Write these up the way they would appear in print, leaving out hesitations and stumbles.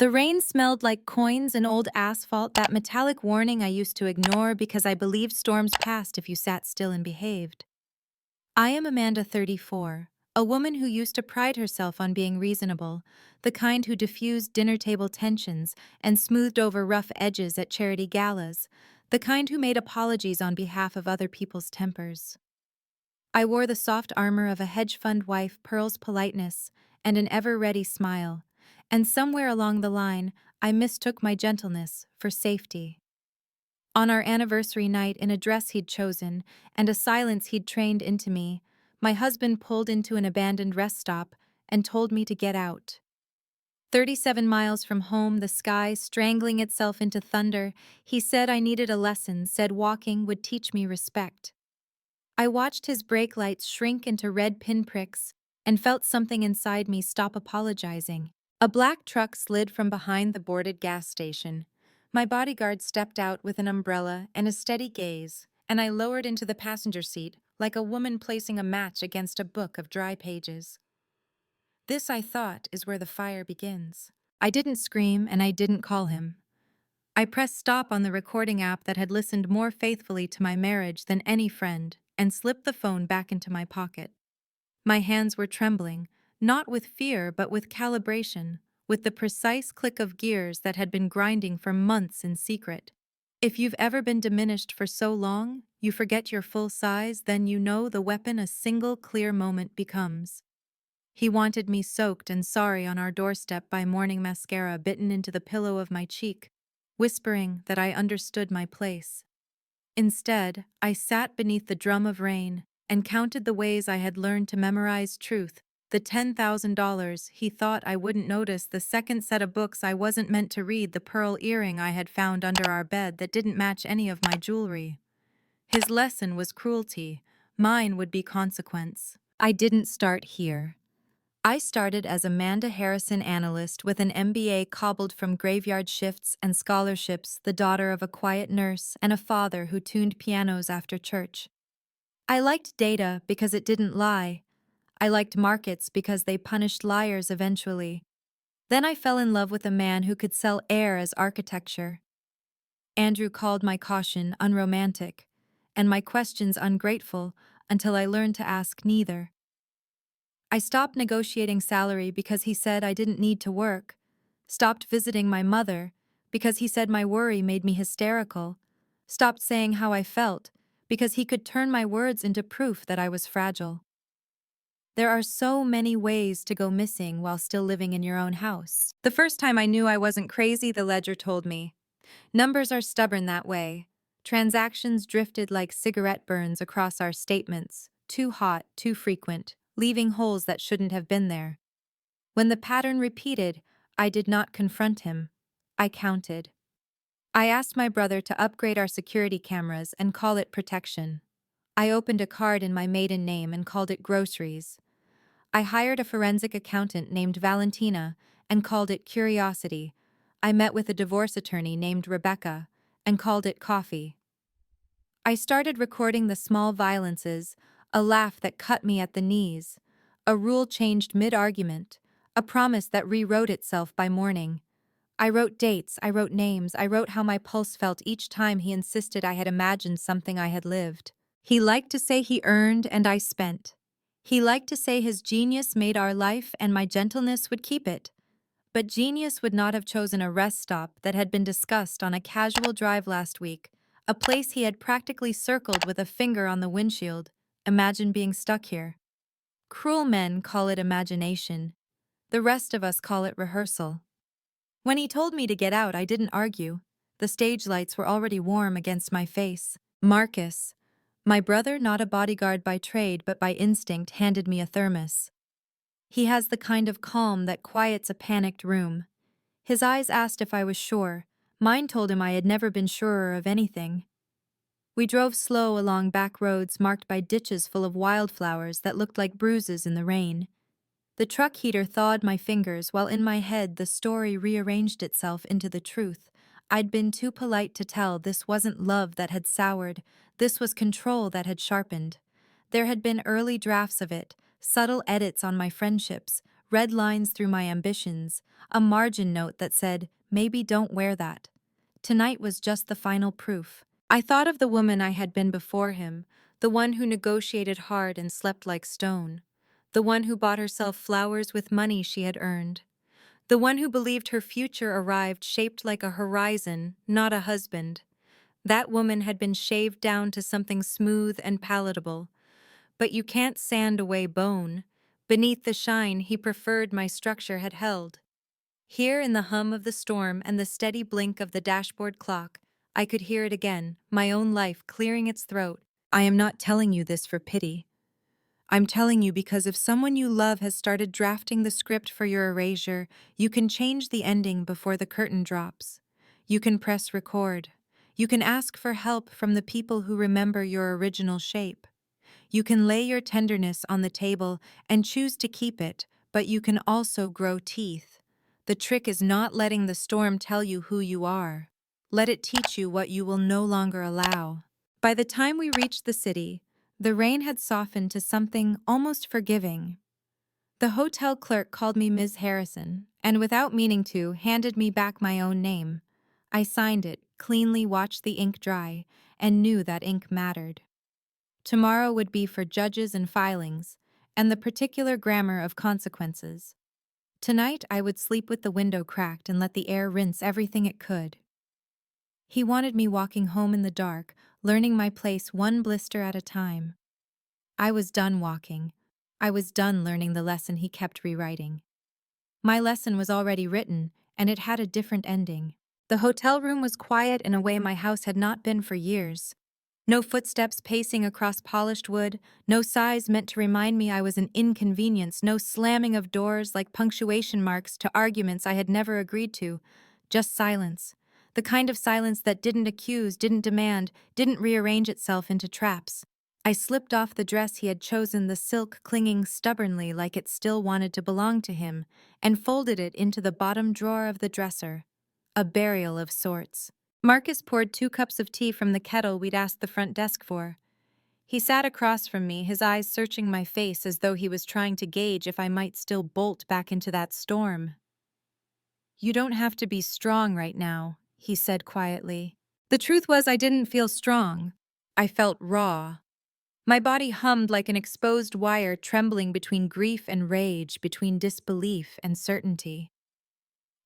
The rain smelled like coins and old asphalt, that metallic warning I used to ignore because I believed storms passed if you sat still and behaved. I am Amanda, 34, a woman who used to pride herself on being reasonable, the kind who diffused dinner table tensions and smoothed over rough edges at charity galas, the kind who made apologies on behalf of other people's tempers. I wore the soft armor of a hedge fund wife, pearls politeness, and an ever-ready smile, and somewhere along the line, I mistook my gentleness for safety. On our anniversary night, in a dress he'd chosen and a silence he'd trained into me, my husband pulled into an abandoned rest stop and told me to get out. 37 miles from home, the sky strangling itself into thunder, he said I needed a lesson, said walking would teach me respect. I watched his brake lights shrink into red pinpricks and felt something inside me stop apologizing. A black truck slid from behind the boarded gas station. My bodyguard stepped out with an umbrella and a steady gaze, and I lowered into the passenger seat like a woman placing a match against a book of dry pages. This, I thought, is where the fire begins. I didn't scream and I didn't call him. I pressed stop on the recording app that had listened more faithfully to my marriage than any friend and slipped the phone back into my pocket. My hands were trembling, not with fear but with calibration, with the precise click of gears that had been grinding for months in secret. If you've ever been diminished for so long, you forget your full size, then you know the weapon a single clear moment becomes. He wanted me soaked and sorry on our doorstep by morning mascara bitten into the pillow of my cheek, whispering that I understood my place. Instead, I sat beneath the drum of rain and counted the ways I had learned to memorize truth, the $10,000 he thought I wouldn't notice, the second set of books I wasn't meant to read, the pearl earring I had found under our bed that didn't match any of my jewelry. His lesson was cruelty, mine would be consequence. I didn't start here. I started as Amanda Harrison analyst with an MBA cobbled from graveyard shifts and scholarships, the daughter of a quiet nurse and a father who tuned pianos after church. I liked data because it didn't lie. I liked markets because they punished liars eventually. Then I fell in love with a man who could sell air as architecture. Andrew called my caution unromantic, and my questions ungrateful until I learned to ask neither. I stopped negotiating salary because he said I didn't need to work, stopped visiting my mother because he said my worry made me hysterical, stopped saying how I felt because he could turn my words into proof that I was fragile. There are so many ways to go missing while still living in your own house. The first time I knew I wasn't crazy, the ledger told me. Numbers are stubborn that way. Transactions drifted like cigarette burns across our statements, too hot, too frequent, leaving holes that shouldn't have been there. When the pattern repeated, I did not confront him. I counted. I asked my brother to upgrade our security cameras and call it protection. I opened a card in my maiden name and called it groceries. I hired a forensic accountant named Valentina and called it curiosity. I met with a divorce attorney named Rebecca and called it coffee. I started recording the small violences, a laugh that cut me at the knees, a rule changed mid-argument, a promise that rewrote itself by morning. I wrote dates, I wrote names, I wrote how my pulse felt each time he insisted I had imagined something I had lived. He liked to say he earned and I spent. He liked to say his genius made our life and my gentleness would keep it. But genius would not have chosen a rest stop that had been discussed on a casual drive last week, a place he had practically circled with a finger on the windshield. Imagine being stuck here. Cruel men call it imagination. The rest of us call it rehearsal. When he told me to get out, I didn't argue. The stage lights were already warm against my face. Marcus, my brother, not a bodyguard by trade but by instinct, handed me a thermos. He has the kind of calm that quiets a panicked room. His eyes asked if I was sure. Mine told him I had never been surer of anything. We drove slow along back roads marked by ditches full of wildflowers that looked like bruises in the rain. The truck heater thawed my fingers while in my head the story rearranged itself into the truth. I'd been too polite to tell this wasn't love that had soured, this was control that had sharpened. There had been early drafts of it, subtle edits on my friendships, red lines through my ambitions, a margin note that said, maybe don't wear that. Tonight was just the final proof. I thought of the woman I had been before him, the one who negotiated hard and slept like stone, the one who bought herself flowers with money she had earned, the one who believed her future arrived shaped like a horizon, not a husband. That woman had been shaved down to something smooth and palatable. But you can't sand away bone. Beneath the shine he preferred my structure had held. Here in the hum of the storm and the steady blink of the dashboard clock, I could hear it again, my own life clearing its throat. I am not telling you this for pity. I'm telling you because if someone you love has started drafting the script for your erasure, you can change the ending before the curtain drops. You can press record. You can ask for help from the people who remember your original shape. You can lay your tenderness on the table and choose to keep it, but you can also grow teeth. The trick is not letting the storm tell you who you are. Let it teach you what you will no longer allow. By the time we reached the city, the rain had softened to something almost forgiving. The hotel clerk called me Ms. Harrison, and without meaning to, handed me back my own name. I signed it, cleanly watched the ink dry, and knew that ink mattered. Tomorrow would be for judges and filings, and the particular grammar of consequences. Tonight I would sleep with the window cracked and let the air rinse everything it could. He wanted me walking home in the dark, learning my place one blister at a time. I was done walking. I was done learning the lesson he kept rewriting. My lesson was already written, and it had a different ending. The hotel room was quiet in a way my house had not been for years. No footsteps pacing across polished wood, no sighs meant to remind me I was an inconvenience, no slamming of doors like punctuation marks to arguments I had never agreed to. Just silence. The kind of silence that didn't accuse, didn't demand, didn't rearrange itself into traps. I slipped off the dress he had chosen, the silk clinging stubbornly like it still wanted to belong to him, and folded it into the bottom drawer of the dresser. A burial of sorts. Marcus poured 2 cups of tea from the kettle we'd asked the front desk for. He sat across from me, his eyes searching my face as though he was trying to gauge if I might still bolt back into that storm. "You don't have to be strong right now," he said quietly. The truth was I didn't feel strong. I felt raw. My body hummed like an exposed wire, trembling between grief and rage, between disbelief and certainty.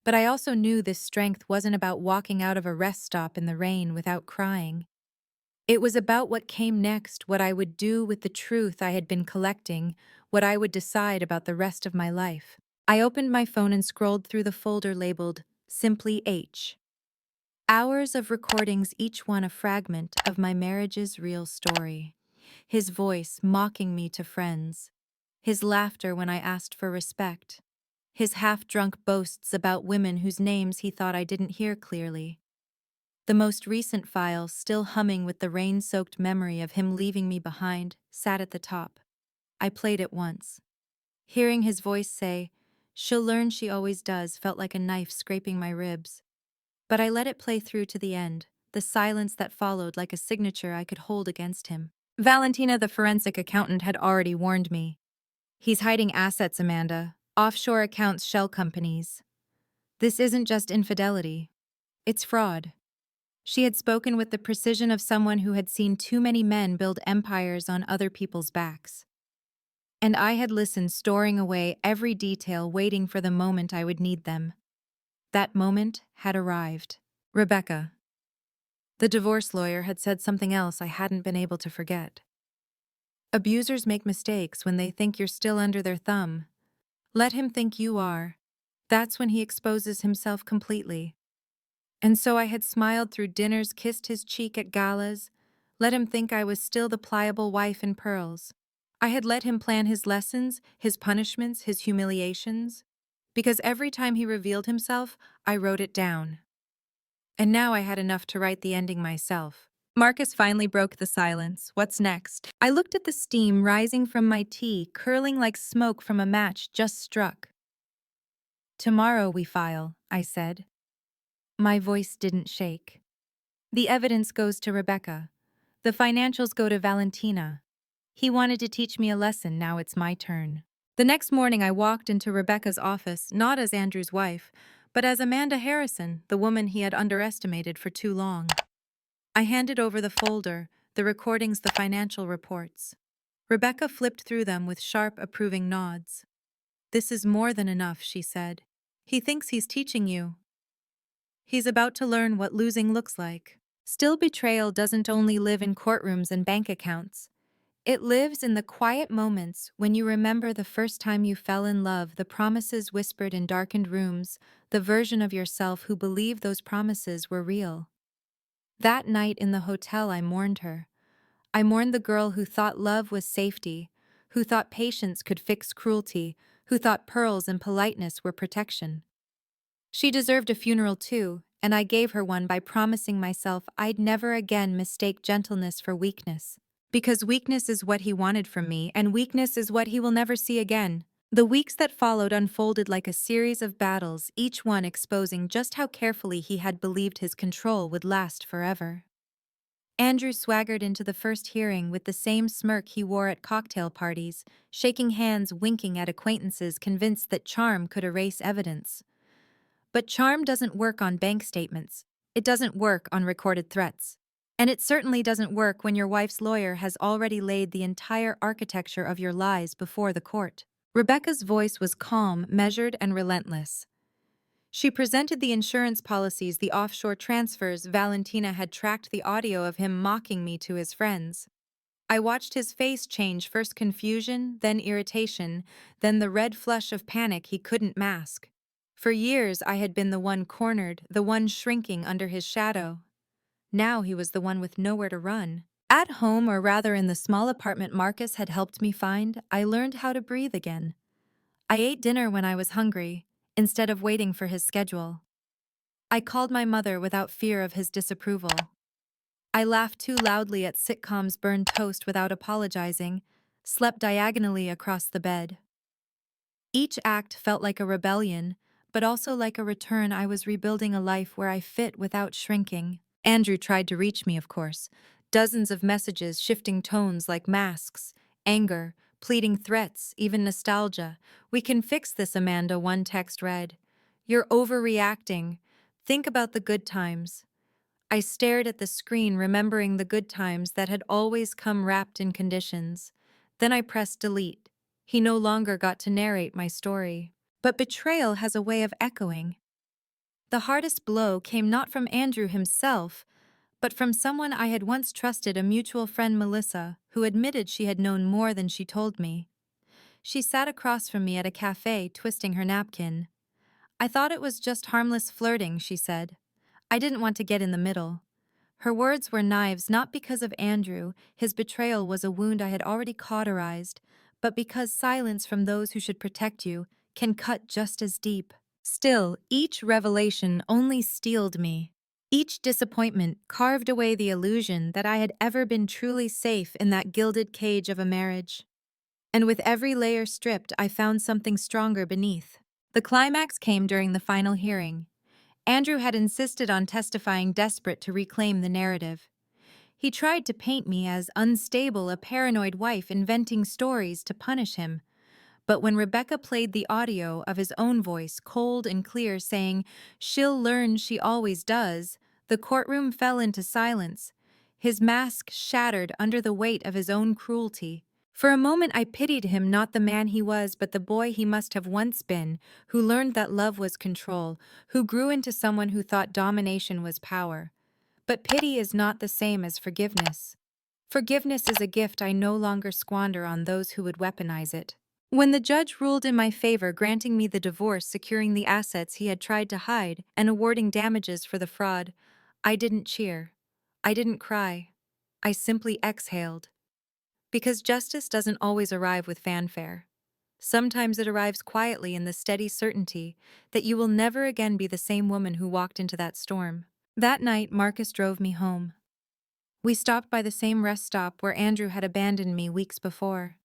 But I also knew this strength wasn't about walking out of a rest stop in the rain without crying. It was about what came next, what I would do with the truth I had been collecting, what I would decide about the rest of my life. I opened my phone and scrolled through the folder labeled Simply H. Hours of recordings, each one a fragment of my marriage's real story. His voice mocking me to friends. His laughter when I asked for respect. His half-drunk boasts about women whose names he thought I didn't hear clearly. The most recent file, still humming with the rain-soaked memory of him leaving me behind, sat at the top. I played it once. Hearing his voice say, "She'll learn she always does," felt like a knife scraping my ribs. But I let it play through to the end, the silence that followed like a signature I could hold against him. Valentina, the forensic accountant, had already warned me. "He's hiding assets, Amanda. Offshore accounts, shell companies. This isn't just infidelity. It's fraud." She had spoken with the precision of someone who had seen too many men build empires on other people's backs. And I had listened, storing away every detail, waiting for the moment I would need them. That moment had arrived. Rebecca. The divorce lawyer had said something else I hadn't been able to forget. Abusers make mistakes when they think you're still under their thumb. Let him think you are. That's when he exposes himself completely. And so I had smiled through dinners, kissed his cheek at galas, let him think I was still the pliable wife in pearls. I had let him plan his lessons, his punishments, his humiliations, because every time he revealed himself, I wrote it down. And now I had enough to write the ending myself. Marcus finally broke the silence. What's next? I looked at the steam rising from my tea, curling like smoke from a match just struck. "Tomorrow we file," I said. My voice didn't shake. "The evidence goes to Rebecca. The financials go to Valentina. He wanted to teach me a lesson, now it's my turn." The next morning, I walked into Rebecca's office not as Andrew's wife, but as Amanda Harrison, the woman he had underestimated for too long. I handed over the folder, the recordings, the financial reports. Rebecca flipped through them with sharp, approving nods. "This is more than enough," she said. "He thinks he's teaching you. He's about to learn what losing looks like." Still, betrayal doesn't only live in courtrooms and bank accounts. It lives in the quiet moments when you remember the first time you fell in love, the promises whispered in darkened rooms, the version of yourself who believed those promises were real. That night in the hotel, I mourned her. I mourned the girl who thought love was safety, who thought patience could fix cruelty, who thought pearls and politeness were protection. She deserved a funeral too, and I gave her one by promising myself I'd never again mistake gentleness for weakness. Because weakness is what he wanted from me, and weakness is what he will never see again. The weeks that followed unfolded like a series of battles, each one exposing just how carefully he had believed his control would last forever. Andrew swaggered into the first hearing with the same smirk he wore at cocktail parties, shaking hands, winking at acquaintances, convinced that charm could erase evidence. But charm doesn't work on bank statements. It doesn't work on recorded threats. And it certainly doesn't work when your wife's lawyer has already laid the entire architecture of your lies before the court. Rebecca's voice was calm, measured, and relentless. She presented the insurance policies, the offshore transfers. Valentina had tracked the audio of him mocking me to his friends. I watched his face change, first confusion, then irritation, then the red flush of panic he couldn't mask. For years, I had been the one cornered, the one shrinking under his shadow. Now he was the one with nowhere to run. At home, or rather in the small apartment Marcus had helped me find, I learned how to breathe again. I ate dinner when I was hungry, instead of waiting for his schedule. I called my mother without fear of his disapproval. I laughed too loudly at sitcoms burned toast without apologizing, slept diagonally across the bed. Each act felt like a rebellion, but also like a return. I was rebuilding a life where I fit without shrinking. Andrew tried to reach me, of course. Dozens of messages, shifting tones like masks, anger, pleading threats, even nostalgia. "We can fix this, Amanda," one text read. "You're overreacting. Think about the good times." I stared at the screen, remembering the good times that had always come wrapped in conditions. Then I pressed delete. He no longer got to narrate my story. But betrayal has a way of echoing. The hardest blow came not from Andrew himself, but from someone I had once trusted, a mutual friend, Melissa, who admitted she had known more than she told me. She sat across from me at a cafe, twisting her napkin. "I thought it was just harmless flirting," she said. "I didn't want to get in the middle." Her words were knives, not because of Andrew, his betrayal was a wound I had already cauterized, but because silence from those who should protect you can cut just as deep. Still, each revelation only steeled me. Each disappointment carved away the illusion that I had ever been truly safe in that gilded cage of a marriage. And with every layer stripped, I found something stronger beneath. The climax came during the final hearing. Andrew had insisted on testifying, desperate to reclaim the narrative. He tried to paint me as unstable, a paranoid wife inventing stories to punish him. But when Rebecca played the audio of his own voice, cold and clear, saying, "She'll learn, she always does," the courtroom fell into silence. His mask shattered under the weight of his own cruelty. For a moment I pitied him, not the man he was, but the boy he must have once been, who learned that love was control, who grew into someone who thought domination was power. But pity is not the same as forgiveness. Forgiveness is a gift I no longer squander on those who would weaponize it. When the judge ruled in my favor, granting me the divorce, securing the assets he had tried to hide, and awarding damages for the fraud, I didn't cheer. I didn't cry. I simply exhaled. Because justice doesn't always arrive with fanfare. Sometimes it arrives quietly in the steady certainty that you will never again be the same woman who walked into that storm. That night, Marcus drove me home. We stopped by the same rest stop where Andrew had abandoned me weeks before.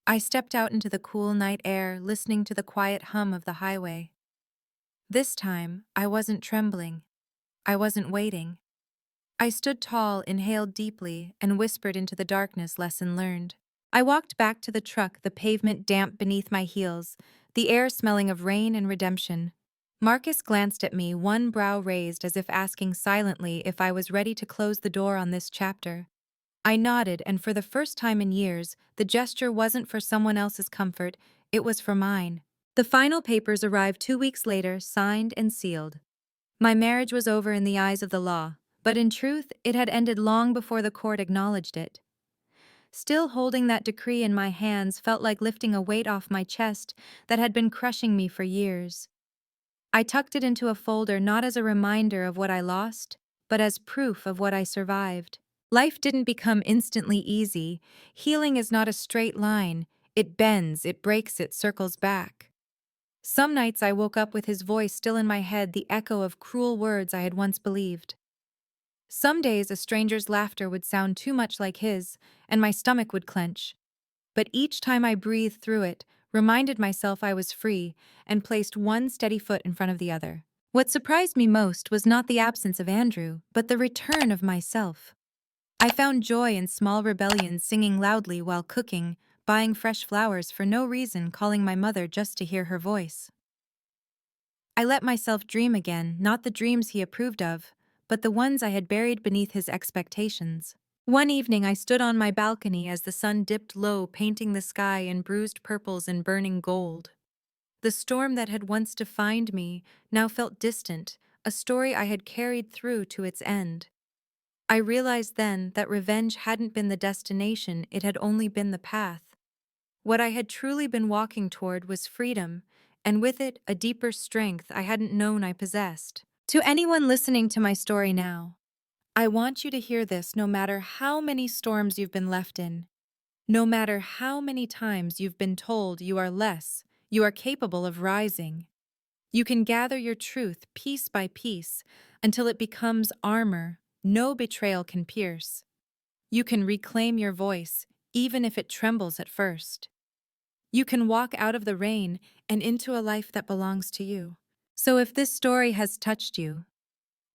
I stepped out into the cool night air, listening to the quiet hum of the highway. This time, I wasn't trembling. I wasn't waiting. I stood tall, inhaled deeply, and whispered into the darkness, lesson learned. I walked back to the truck, the pavement damp beneath my heels, the air smelling of rain and redemption. Marcus glanced at me, one brow raised as if asking silently if I was ready to close the door on this chapter. I nodded, and for the first time in years, the gesture wasn't for someone else's comfort, it was for mine. The final papers arrived 2 weeks later, signed and sealed. My marriage was over in the eyes of the law, but in truth, it had ended long before the court acknowledged it. Still holding that decree in my hands felt like lifting a weight off my chest that had been crushing me for years. I tucked it into a folder not as a reminder of what I lost, but as proof of what I survived. Life didn't become instantly easy. Healing is not a straight line. It bends, it breaks, it circles back. Some nights I woke up with his voice still in my head, the echo of cruel words I had once believed. Some days a stranger's laughter would sound too much like his, and my stomach would clench. But each time I breathed through it, reminded myself I was free, and placed one steady foot in front of the other. What surprised me most was not the absence of Andrew, but the return of myself. I found joy in small rebellions, singing loudly while cooking, buying fresh flowers for no reason, calling my mother just to hear her voice. I let myself dream again, not the dreams he approved of, but the ones I had buried beneath his expectations. One evening I stood on my balcony as the sun dipped low, painting the sky in bruised purples and burning gold. The storm that had once defined me now felt distant, a story I had carried through to its end. I realized then that revenge hadn't been the destination, it had only been the path. What I had truly been walking toward was freedom, and with it, a deeper strength I hadn't known I possessed. To anyone listening to my story now, I want you to hear this no matter how many storms you've been left in, no matter how many times you've been told you are less, you are capable of rising. You can gather your truth piece by piece until it becomes armor no betrayal can pierce. You can reclaim your voice, even if it trembles at first. You can walk out of the rain and into a life that belongs to you. So if this story has touched you,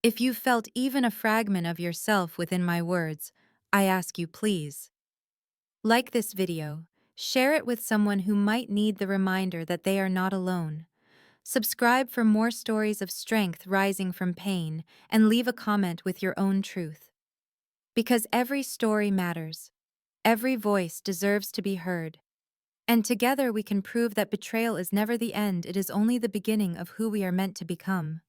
if you felt even a fragment of yourself within my words, I ask you please, like this video, share it with someone who might need the reminder that they are not alone. Subscribe for more stories of strength rising from pain, and leave a comment with your own truth. Because every story matters. Every voice deserves to be heard. And together we can prove that betrayal is never the end, it is only the beginning of who we are meant to become.